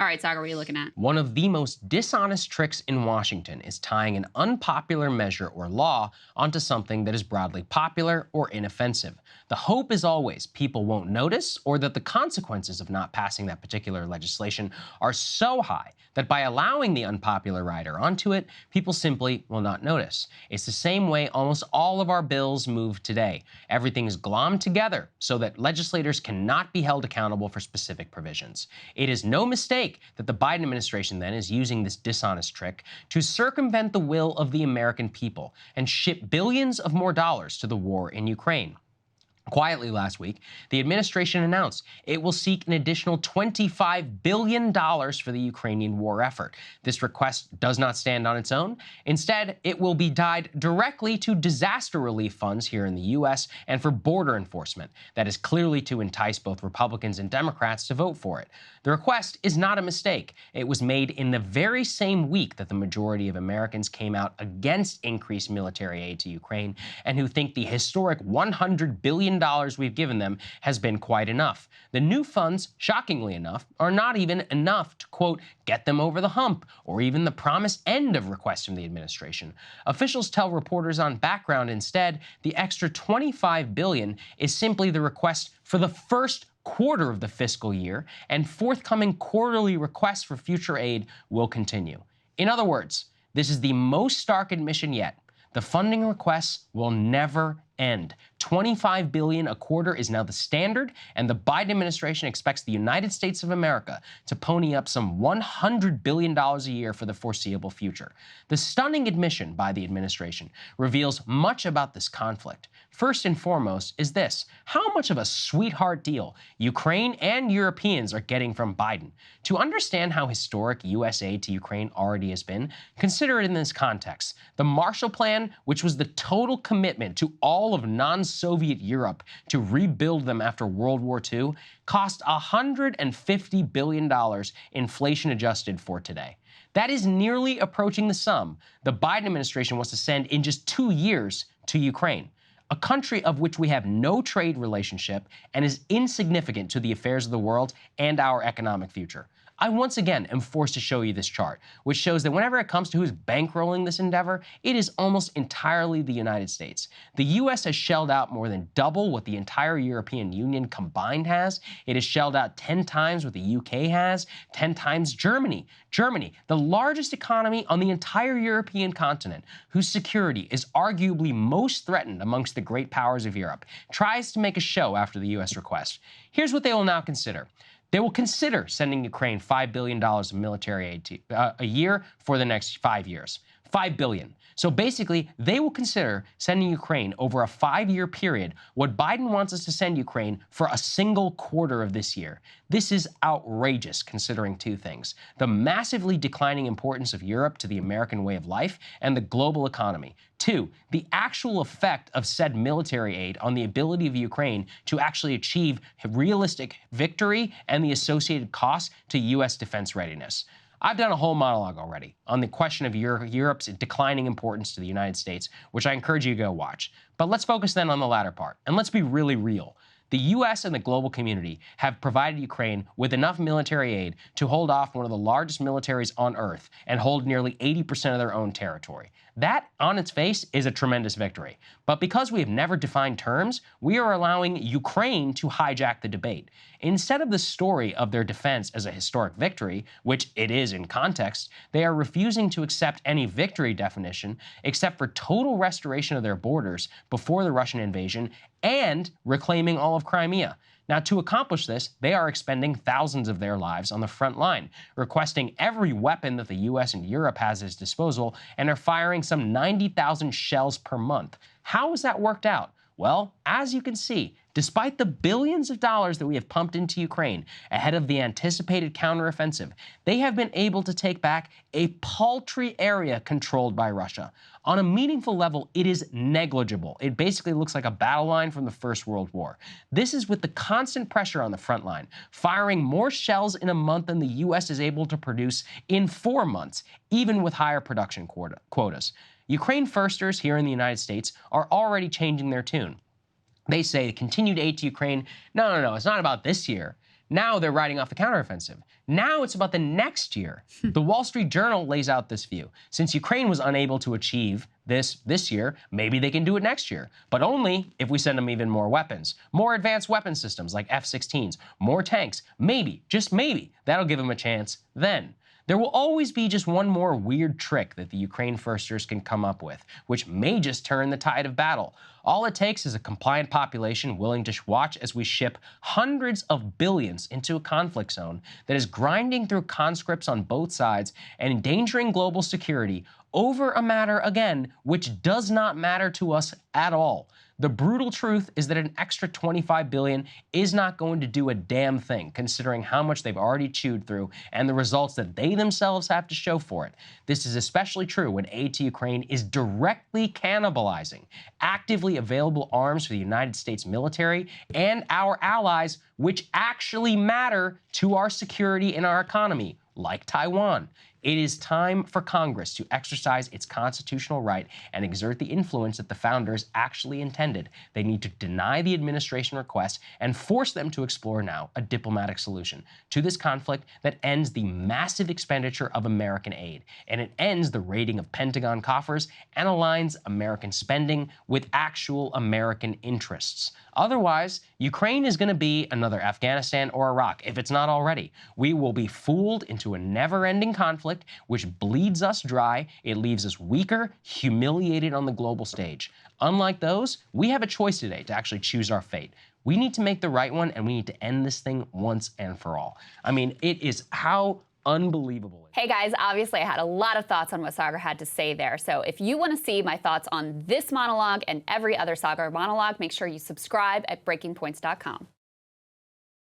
All right, Saagar, what are you looking at? One of the most dishonest tricks in Washington is tying an unpopular measure or law onto something that is broadly popular or inoffensive. The hope is always people won't notice or that the consequences of not passing that particular legislation are so high that by allowing the unpopular rider onto it, people simply will not notice. It's the same way almost all of our bills move today. Everything is glommed together so that legislators cannot be held accountable for specific provisions. It is no mistake that the Biden administration then is using this dishonest trick to circumvent the will of the American people and ship billions of more dollars to the war in Ukraine. Quietly last week, the administration announced it will seek an additional $25 billion for the Ukrainian war effort. This request does not stand on its own. Instead, it will be tied directly to disaster relief funds here in the U.S. and for border enforcement. That is clearly to entice both Republicans and Democrats to vote for it. The request is not a mistake. It was made in the very same week that the majority of Americans came out against increased military aid to Ukraine and who think the historic $100 billion we've given them has been quite enough. The new funds, shockingly enough, are not even enough to, quote, get them over the hump, or even the promised end of requests from the administration. Officials tell reporters on Background instead the extra $25 billion is simply the request for the first quarter of the fiscal year, and forthcoming quarterly requests for future aid will continue. In other words, this is the most stark admission yet. The funding requests will never end. $25 billion a quarter is now the standard, and the Biden administration expects the United States of America to pony up some $100 billion a year for the foreseeable future. The stunning admission by the administration reveals much about this conflict. First and foremost is this: how much of a sweetheart deal Ukraine and Europeans are getting from Biden. To understand how historic U.S. aid to Ukraine already has been, consider it in this context. The Marshall Plan, which was the total commitment to all of non-Soviet Europe to rebuild them after World War II, cost $150 billion inflation adjusted for today. That is nearly approaching the sum the Biden administration wants to send in just 2 years to Ukraine, a country of which we have no trade relationship and is insignificant to the affairs of the world and our economic future. I once again am forced to show you this chart, which shows that whenever it comes to who's bankrolling this endeavor, it is almost entirely the United States. The U.S. has shelled out more than double what the entire European Union combined has. It has shelled out 10 times what the U.K. has, 10 times Germany. Germany, the largest economy on the entire European continent, whose security is arguably most threatened amongst the great powers of Europe, tries to make a show after the U.S. request. Here's what they will now consider. They will consider sending Ukraine $5 billion of military aid a year for the next 5 years. $5 billion. So basically, they will consider sending Ukraine over a 5-year period what Biden wants us to send Ukraine for a single quarter of this year. This is outrageous considering two things: the massively declining importance of Europe to the American way of life and the global economy. 2, the actual effect of said military aid on the ability of Ukraine to actually achieve realistic victory and the associated costs to U.S. defense readiness. I've done a whole monologue already on the question of Europe's declining importance to the United States, which I encourage you to go watch. But let's focus then on the latter part, and let's be really real. The U.S. and the global community have provided Ukraine with enough military aid to hold off one of the largest militaries on earth and hold nearly 80% of their own territory. That, on its face, is a tremendous victory. But because we have never defined terms, we are allowing Ukraine to hijack the debate. Instead of the story of their defense as a historic victory, which it is in context, they are refusing to accept any victory definition except for total restoration of their borders before the Russian invasion and reclaiming all of Crimea. Now, to accomplish this, they are expending thousands of their lives on the front line, requesting every weapon that the U.S. and Europe has at its disposal, and are firing some 90,000 shells per month. How has that worked out? Well, as you can see, despite the billions of dollars that we have pumped into Ukraine ahead of the anticipated counteroffensive, they have been able to take back a paltry area controlled by Russia. On a meaningful level, it is negligible. It basically looks like a battle line from the First World War. This is with the constant pressure on the front line, firing more shells in a month than the U.S. is able to produce in 4 months, even with higher production quotas. Ukraine firsters here in the United States are already changing their tune. They say continued aid to Ukraine, no, it's not about this year. Now they're riding off the counteroffensive. Now it's about the next year. The Wall Street Journal lays out this view. Since Ukraine was unable to achieve this year, maybe they can do it next year, but only if we send them even more weapons, more advanced weapon systems like F-16s, more tanks. Maybe, just maybe, that'll give them a chance then. There will always be just one more weird trick that the Ukraine firsters can come up with, which may just turn the tide of battle. All it takes is a compliant population willing to watch as we ship hundreds of billions into a conflict zone that is grinding through conscripts on both sides and endangering global security over a matter, again, which does not matter to us at all. The brutal truth is that an extra $25 billion is not going to do a damn thing, considering how much they've already chewed through and the results that they themselves have to show for it. This is especially true when aid to Ukraine is directly cannibalizing actively available arms for the United States military and our allies, which actually matter to our security and our economy, like Taiwan. It is time for Congress to exercise its constitutional right and exert the influence that the founders actually intended. They need to deny the administration request and force them to explore now a diplomatic solution to this conflict that ends the massive expenditure of American aid, and it ends the raiding of Pentagon coffers and aligns American spending with actual American interests. Otherwise, Ukraine is going to be another Afghanistan or Iraq, if it's not already. We will be fooled into a never-ending conflict which bleeds us dry. It leaves us weaker, humiliated on the global stage. Unlike those, we have a choice today to actually choose our fate. We need to make the right one, and we need to end this thing once and for all. I mean, it is how unbelievable. Hey guys, obviously I had a lot of thoughts on what Saagar had to say there. So if you want to see my thoughts on this monologue and every other Saagar monologue, make sure you subscribe at breakingpoints.com.